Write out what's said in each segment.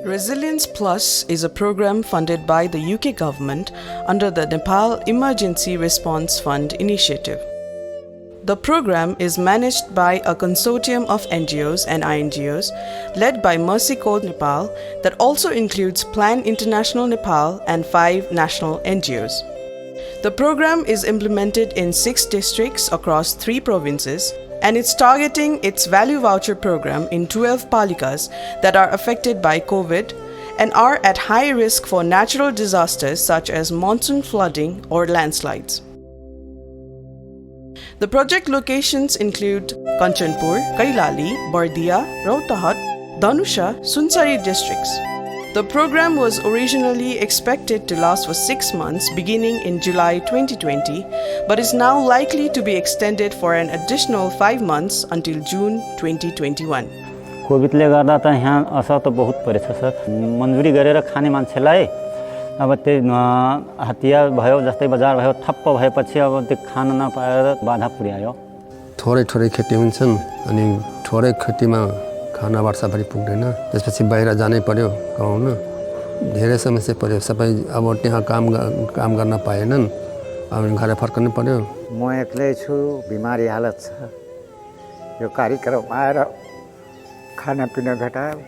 Resilience Plus is a program funded by the UK government under the Nepal Emergency Response Fund initiative. The program is managed by a consortium of NGOs and INGOs led by Mercy Corps Nepal that also includes Plan International Nepal and 5 national NGOs. The program is implemented in 6 districts across 3 provinces, and it's targeting its value voucher program in 12 palikas that are affected by COVID and are at high risk for natural disasters such as monsoon flooding or landslides. The project locations include Kanchanpur, Kailali, Bardia, Rautahat, Dhanusha, Sunsari districts. The program was originally expected to last for 6 months beginning in July 2020, but is now likely to be extended for an additional 5 months until June 2021. कोभिडले गर्दा त यहाँ असर त बहुत परेछ sir. मन्जुरी गरेर खाने मान्छेलाई अब त्यो हतिया भयो जस्तै बजार भयो ठप्प भएपछि अब त्यो खान नपाएर बाधा पुर्यायो। थोरै खेती हुन्छन् अनि थोरै खेतीमा खाना वर्षभरि पुग्दैन, त्यसपछि बाहिर जानै पर्यो गाउँमा। धेरै समस्या पर्यो, सबै अब त्यहाँ काम गर्न पाएनन्, अब घर फर्कनु पर्यो। म एक्लै छु, बिमारी हालत छ, यो कार्यक्रम आएर खानापिना घटायो।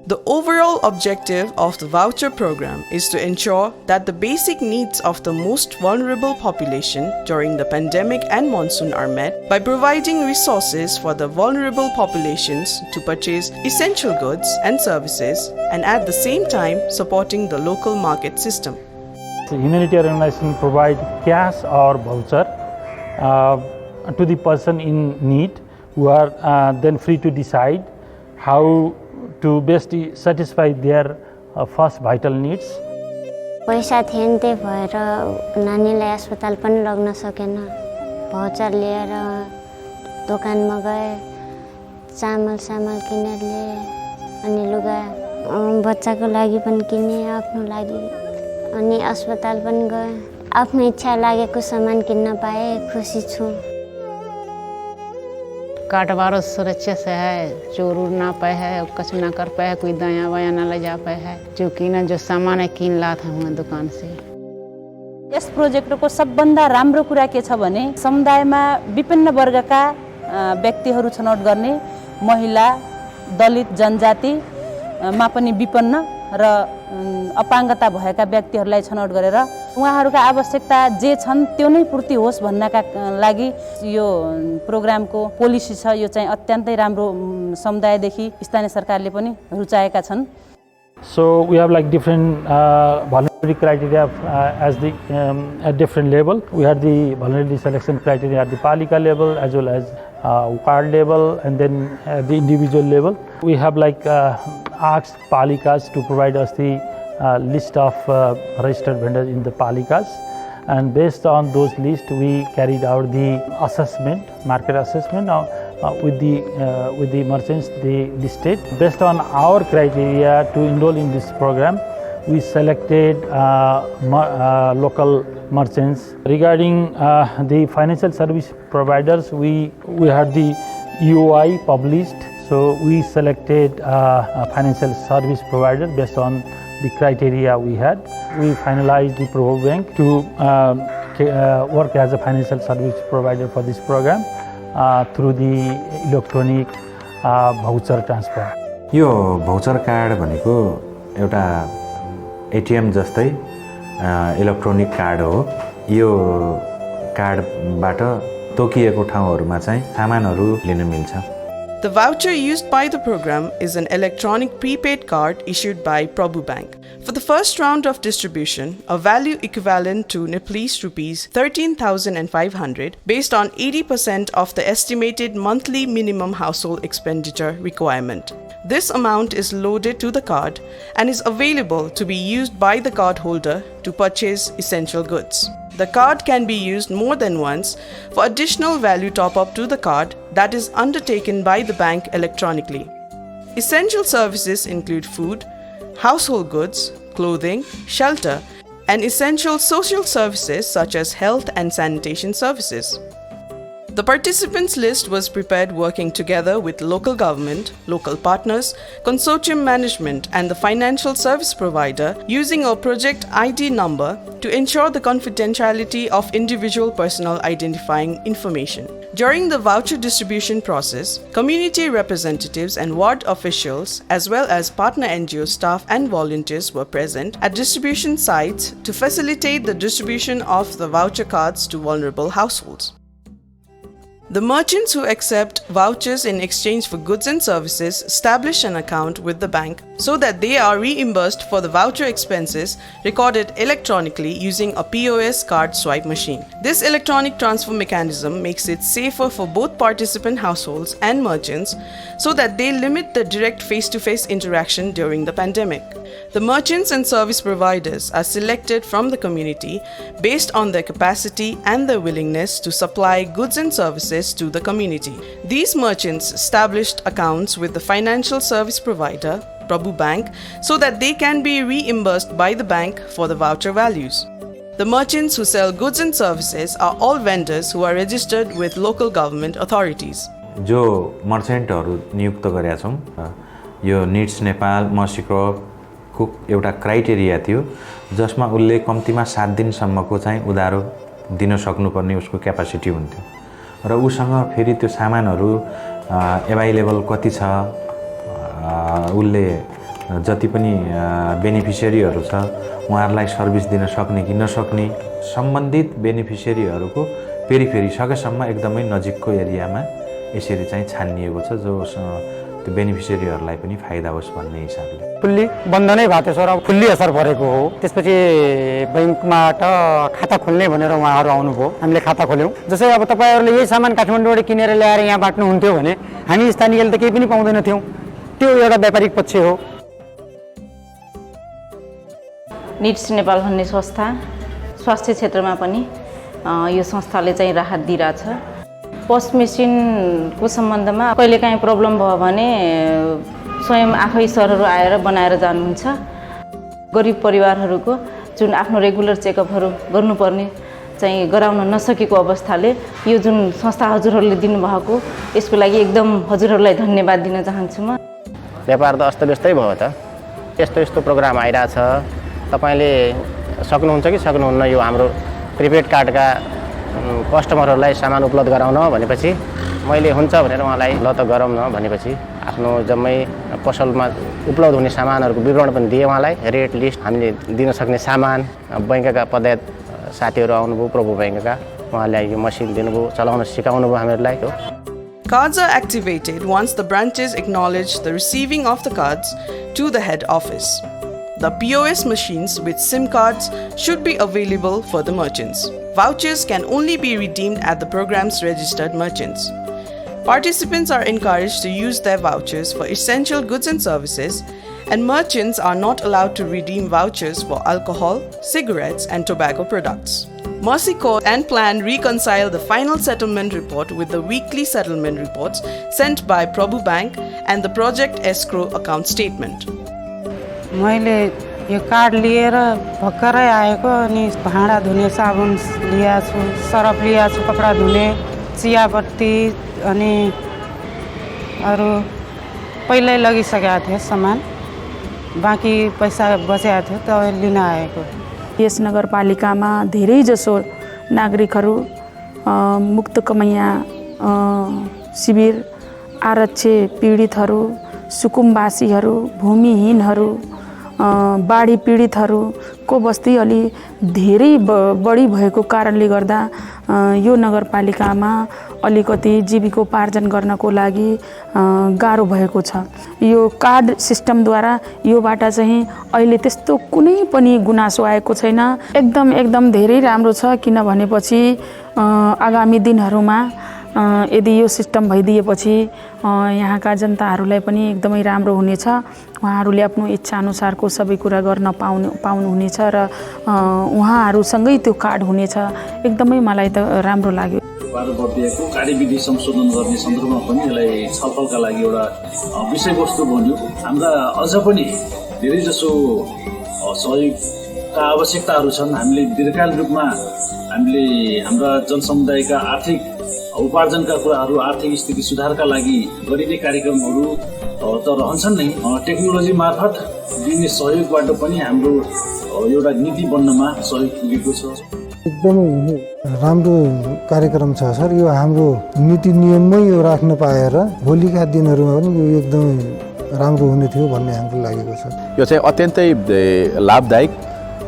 The overall objective of the voucher program is to ensure that the basic needs of the most vulnerable population during the pandemic and monsoon are met by providing resources for the vulnerable populations to purchase essential goods and services, and at the same time supporting the local market system. The humanitarian organization provide cash or voucher to the person in need, who are then free to decide how to best satisfy their first vital needs. पैसा थिएन त्यही भएर नानीलाई अस्पताल पनि लग्न सकेन। Voucher लिएर दोकानमा गए, चामल किनेर लिए, अनि लुगा बच्चाको लागि पनि किने, आफ्नो लागि, अनि अस्पताल पनि गए। आफ्नो इच्छा लागेको सामान किन्न पाए, खुसी छु। काटवारो सुरक्षित से है, चोर उड़ ना पाए है, कुछ ना कर पाए है, कोई दाया वाया ना ले जा पाए है। जो किना जो सामान है किन ला था वहाँ दुकान से। यस प्रोजेक्टको सबभन्दा राम्रो कुरा के छ भने समुदायमा विभिन्न वर्गका व्यक्तिहरू छनौट गर्ने, महिला, दलित, जनजाति मा पनि विपन्न र अपाङ्गता भएका व्यक्तिहरूलाई छनौट गरेर उहाँहरूका आवश्यकता जे छन् त्यो नै पूर्ति होस् भन्नका लागि यो प्रोग्रामको पोलिसी छ। यो चाहिँ अत्यन्तै राम्रो समुदायदेखि स्थानीय सरकारले पनि रुचाएका छन्। So we have like different vulnerability criteria at different level. We have the vulnerability selection criteria at the palika level as well as ward level, and then at the individual level. We have like asked palikas to provide us the list of registered vendors in the palikas, and based on those lists we carried out the assessment, market assessment with the merchants they listed. Based on our criteria to enroll in this program, we selected local merchants. Regarding the financial service providers, we had the EOI published, so we selected a financial service provider based on the criteria we had. We finalized the Provo Bank to work as a financial service provider for this program through the electronic voucher transfer. यो voucher card भनेको एउटा ATM जस्तै electronic card हो। यो कार्डबाट तोकिएको ठाउँहरुमा चाहिँ सामानहरु लिन मिल्छ। The voucher used by the program is an electronic prepaid card issued by Prabhu Bank. For the first round of distribution, a value equivalent to Nepalese rupees 13,500 based on 80% of the estimated monthly minimum household expenditure requirement. This amount is loaded to the card and is available to be used by the cardholder to purchase essential goods. The card can be used more than once for additional value top-up to the card that is undertaken by the bank electronically. Essential services include food, household goods, clothing, shelter, and essential social services such as health and sanitation services. The participants list was prepared working together with local government, local partners, consortium management and the financial service provider using a project ID number to ensure the confidentiality of individual personal identifying information. During the voucher distribution process, community representatives and ward officials as well as partner NGO staff and volunteers were present at distribution sites to facilitate the distribution of the voucher cards to vulnerable households. The merchants who accept vouchers in exchange for goods and services establish an account with the bank so that they are reimbursed for the voucher expenses recorded electronically using a POS card swipe machine. This electronic transfer mechanism makes it safer for both participant households and merchants so that they limit the direct face-to-face interaction during the pandemic. The merchants and service providers are selected from the community based on their capacity and their willingness to supply goods and services to the community. These merchants established accounts with the financial service provider, Prabhu Bank, so that they can be reimbursed by the bank for the voucher values. The merchants who sell goods and services are all vendors who are registered with local government authorities. जो मर्चेन्टहरू नियुक्त गरेका छौँ यो needs Nepal मसिक्रोको एउटा criteria थियो जसमा उसले कम्तीमा 7 दिनसम्मको चाहिँ उधारो दिन सक्नुपर्ने उसको क्यापासिटी हुन्थ्यो र उसँग फेरि त्यो सामानहरू एभाइलेबल कति छ उसले जति पनि बेनिफिसियरीहरू छ उहाँहरूलाई सर्भिस दिन सक्ने कि नसक्ने सम्बन्धित बेनिफिसियरीहरूको पेरिफेरी सकेसम्म एकदमै नजिकको एरियामा यसरी चाहिँ छानिएको छ जो त्यो बेनिफिसियरीहरूलाई पनि फाइदा होस् भन्ने हिसाबले फुल्ली बन्द नै भएको थियो र फुल्ली असर परेको हो त्यसपछि बैंकबाट खाता खोल्ने भनेर उहाँहरू आउनुभयो हामीले खाता खोल्यौं जसै अब तपाईहरुले यही सामान काठमाडौँबाट किनेर ल्याएर यहाँ बाट्नु हुन्थ्यो भने हामी स्थानीयले त केही पनि पाउँदैन थियौं त्यो एउटा व्यापारिक पक्ष हो निड्स नेपाल भन्ने संस्था स्वास्थ्य क्षेत्रमा पनि यो संस्थाले चाहिँ राहत दिइराछ पोस्ट मेसिनको सम्बन्धमा कहिलेकाहीँ प्रब्लम भयो भने स्वयं आफै सरहरू आएर बनाएर जानुहुन्छ गरिब परिवारहरूको जुन आफ्नो रेगुलर चेकअपहरू गर्नुपर्ने चाहिँ गराउन नसकेको अवस्थाले यो जुन संस्था हजुरहरूले दिनुभएको यसको लागि एकदम हजुरहरूलाई धन्यवाद दिन चाहन्छु म व्यापार त अस्तव्यस्तै भयो त यस्तो यस्तो प्रोग्राम आइराछ तपाईले सक्नुहुन्छ कि सक्नुहुन्न यो हाम्रो प्रिपेड कार्डका कस्टमरहरूलाई सामान उपलब्ध गराउन भनेपछि मैले हुन्छ भनेर उहाँलाई ल त गरौँ न भनेपछि आफ्नो जम्मै पसलमा उपलब्ध हुने सामानहरूको विवरण पनि दिए उहाँलाई रेट लिस्ट हामीले दिन सक्ने सामान बैंकका पदायत साथीहरू आउनुभयो प्रभु बैंकका उहाँले यो मसिन दिनुभयो चलाउन सिकाउनु भयो हामीहरूलाई हो Cards are activated once the branches acknowledge the receiving of the cards to the head office. The POS machines with SIM cards should be available for the merchants. Vouchers can only be redeemed at the program's registered merchants. Participants are encouraged to use their vouchers for essential goods and services, and merchants are not allowed to redeem vouchers for alcohol, cigarettes, and tobacco products. Mercy Corps and Plan reconcile the final settlement report with the weekly settlement reports sent by Prabhu Bank and the project escrow account statement. मैले यो card लिएर भर्खरै आएको अनि भाँडा धुने साबुन लिया छु सरफ लिया छु कपडा धुने चियापत्ती अनि अरु पहिल्यै लगिसकेको थियो सामान बाँकी पैसा बचेको थियो त लिन आएको यस नगरपालिकामा धेरै जसो नागरिकहरू मुक्त कमैया शिविर आरक्षित पीडितहरू सुकुम्बासीहरू भूमिहीनहरू बाढी पीडितहरूको बस्ती अलि धेरै बढी भएको कारणले गर्दा यो नगरपालिकामा अलिकति जीविकोपार्जन गर्नको लागि गाह्रो भएको छ यो कार्ड सिस्टमद्वारा योबाट चाहिँ अहिले त्यस्तो कुनै पनि गुनासो आएको छैन एकदम धेरै राम्रो छ किनभनेपछि आगामी दिनहरूमा यदि यो सिस्टम भइदिएपछि यहाँका जनताहरूलाई पनि एकदमै राम्रो हुनेछ उहाँहरूले आफ्नो इच्छा अनुसारको सबै कुरा गर्न पाउनुहुनेछ र उहाँहरूसँगै त्यो कार्ड हुनेछ एकदमै मलाई त राम्रो लाग्यो बाह्रवर्षीयको कार्यविधि संशोधन गर्ने सन्दर्भमा पनि यसलाई छलफलका लागि एउटा विषयवस्तु बन्यो हाम्रा अझ पनि धेरै जसो सहयोगका आवश्यकताहरू छन् हामीले दीर्घकालीन रूपमा हामीले हाम्रा जनसमुदायका आर्थिक उपार्जनका कुराहरू, आर्थिक स्थिति सुधारका लागि गरिने कार्यक्रमहरू त रहन्छन् नै। टेक्नोलोजी मार्फत दिने सहयोगबाट पनि हाम्रो एउटा नीति बन्नमा सहयोग पुगेको छ। एकदमै राम्रो कार्यक्रम छ सर। यो हाम्रो नीति नियममै यो राख्न पाएर भोलिका दिनहरूमा पनि यो एकदमै राम्रो हुने थियो भन्ने हाम्रो लागेको छ। यो चाहिँ अत्यन्तै लाभदायक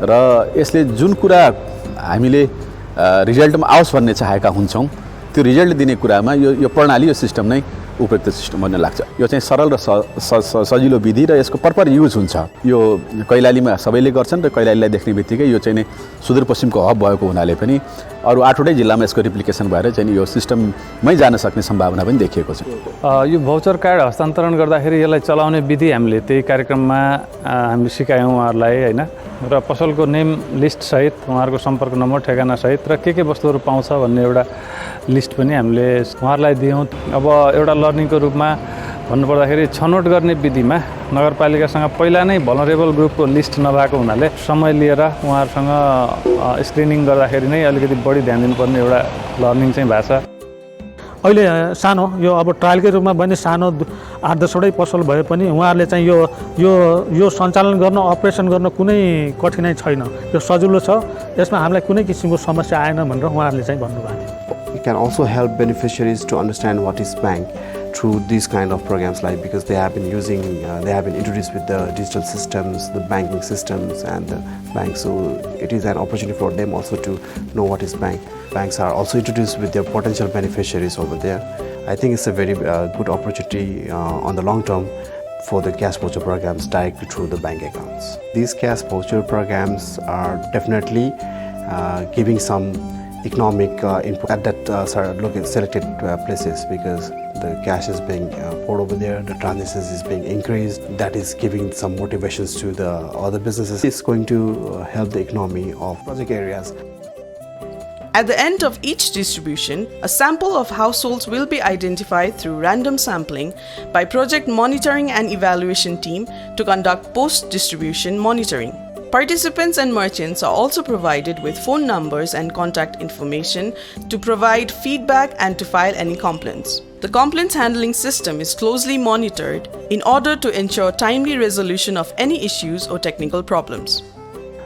र यसले जुन कुरा हामीले रिजल्टमा आओस् भन्ने चाहेका हुन्छौँ त्यो रिजल्ट दिने कुरामा यो प्रणाली, यो सिस्टम नै उपयुक्त सिस्टम भन्ने लाग्छ। यो चाहिँ सरल र सजिलो विधि र यसको प्रपर युज हुन्छ। यो कैलालीमा सबैले गर्छन् र कैलालीलाई देख्ने बित्तिकै यो चाहिँ सुदूरपश्चिमको हब भएको हुनाले पनि अरू 8वटै जिल्लामा यसको रिप्लिकेसन भएर चाहिँ यो सिस्टममै जान सक्ने सम्भावना पनि देखिएको छ। यो भाउचर कार्ड हस्तान्तरण गर्दाखेरि यसलाई चलाउने विधि हामीले त्यही कार्यक्रममा हामीले सिकायौँ उहाँहरूलाई होइन। र पसलको नेम लिस्टसहित उहाँहरूको सम्पर्क नम्बर, ठेगानासहित र के वस्तुहरू पाउँछ भन्ने एउटा लिस्ट पनि हामीले उहाँहरूलाई दियौँ। अब एउटा लर्निङको रूपमा भन्नुपर्दाखेरि छनौट गर्ने विधिमा नगरपालिकासँग पहिला नै भलनरेबल ग्रुपको लिस्ट नभएको हुनाले समय लिएर उहाँहरूसँग स्क्रिनिङ गर्दाखेरि नै अलिकति बढी ध्यान दिनुपर्ने एउटा लर्निङ चाहिँ भएको छ। अहिले सानो यो अब ट्रायलकै रूपमा भने सानो 8-10वटै पसल भए पनि उहाँहरूले चाहिँ यो सञ्चालन गर्न, अपरेसन गर्न कुनै कठिनाइ छैन, यो सजिलो छ, यसमा हामीलाई कुनै किसिमको समस्या आएन भनेर उहाँहरूले चाहिँ भन्नुभएको थियो। It can also help beneficiaries to understand what is bank through these kind of programs, like because they have been introduced with the digital systems, the banking systems and the bank, so it is an opportunity for them also to know what is bank. Banks are also introduced with their potential beneficiaries over there. I think it's a very good opportunity on the long term for the cash voucher programs directly through the bank accounts. These cash voucher programs are definitely giving some economic input at that selected places, because the cash is being poured over there, the transactions is being increased. That is giving some motivations to the other businesses. It's going to help the economy of project areas. At the end of each distribution, a sample of households will be identified through random sampling by Project Monitoring and Evaluation Team to conduct post-distribution monitoring. Participants and merchants are also provided with phone numbers and contact information to provide feedback and to file any complaints. The complaints handling system is closely monitored in order to ensure timely resolution of any issues or technical problems.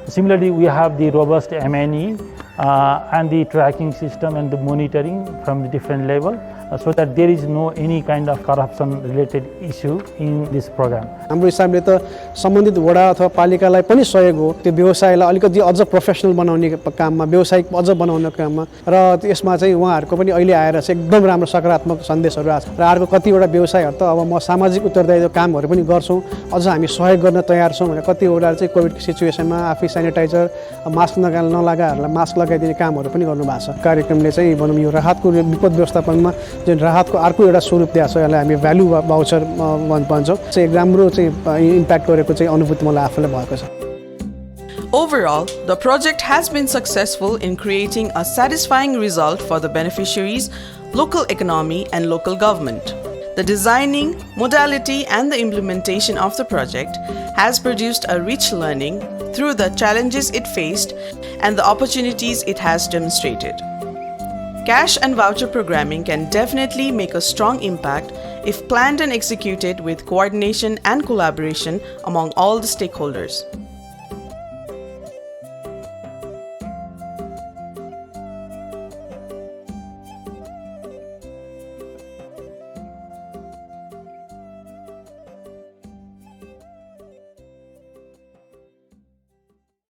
Similarly, we have the robust M&E and the tracking system and the monitoring from the different level, so that there is no any kind of corruption related issue in this program. हाम्रो हिसाबले त सम्बन्धित वडा अथवा पालिकालाई पनि सहयोग हो त्यो व्यवसायलाई अलिकति अझ प्रोफेसनल बनाउने काममा, व्यवसायिक अझ बनाउने काममा, र यसमा चाहिँ उहाँहरूको पनि अहिले आएर चाहिँ एकदम राम्रो सकारात्मक सन्देशहरू आछ। र अर्को कतिवटा व्यवसायहरू त अब म सामाजिक उत्तरदायित्व कामहरू पनि गर्छौँ, अझ हामी सहयोग गर्न तयार छौँ भनेर कतिवटा चाहिँ कोभिडको सिचुएसनमा आफै सेनिटाइजर, मास्क नलागाहरूलाई मास्क लगाइदिने कामहरू पनि गर्नुभएको छ। कार्यक्रमले चाहिँ भनौँ यो राहतको विपद व्यवस्थापनमा जुन राहतको अर्को एउटा स्वरूप दिएको छ, यसलाई हामी भ्यालु भाउचर भन्छौँ, चाहिँ एक राम्रो चाहिँ इम्प्याक्ट गरेको चाहिँ अनुभूति मलाई आफूलाई भएको छ। Overall, the project has been successful in creating a satisfying result for the beneficiaries, local economy and local government. The designing, modality and the implementation of the project has produced a rich learning through the challenges it faced and the opportunities it has demonstrated. Cash and voucher programming can definitely make a strong impact if planned and executed with coordination and collaboration among all the stakeholders.